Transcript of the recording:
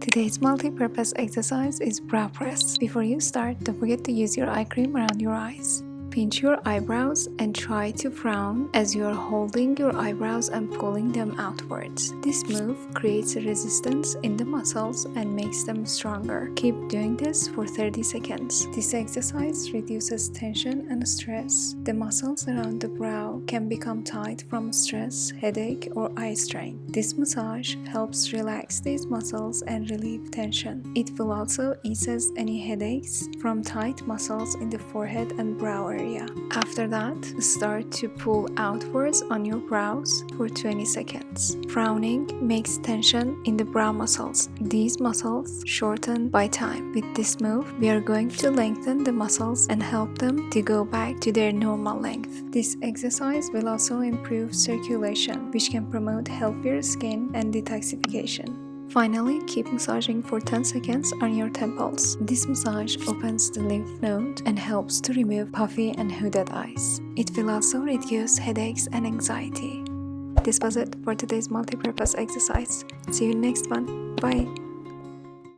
Today's multi-purpose exercise is brow press. Before you start, don't forget to use your eye cream around your eyes. Pinch your eyebrows and try to frown as you are holding your eyebrows and pulling them outwards. This move creates a resistance in the muscles and makes them stronger. Keep doing this for 30 seconds. This exercise reduces tension and stress. The muscles around the brow can become tight from stress, headache, or eye strain. This massage helps relax these muscles and relieve tension. It will also eases any headaches from tight muscles in the forehead and brow area. After that, start to pull outwards on your brows for 20 seconds. Frowning makes tension in the brow muscles. These muscles shorten by time. With this move, we are going to lengthen the muscles and help them to go back to their normal length. This exercise will also improve circulation, which can promote healthier skin and detoxification. Finally, keep massaging for 10 seconds on your temples. This massage opens the lymph node and helps to remove puffy and hooded eyes. It will also reduce headaches and anxiety. This was it for today's multi-purpose exercise. See you in the next one. Bye!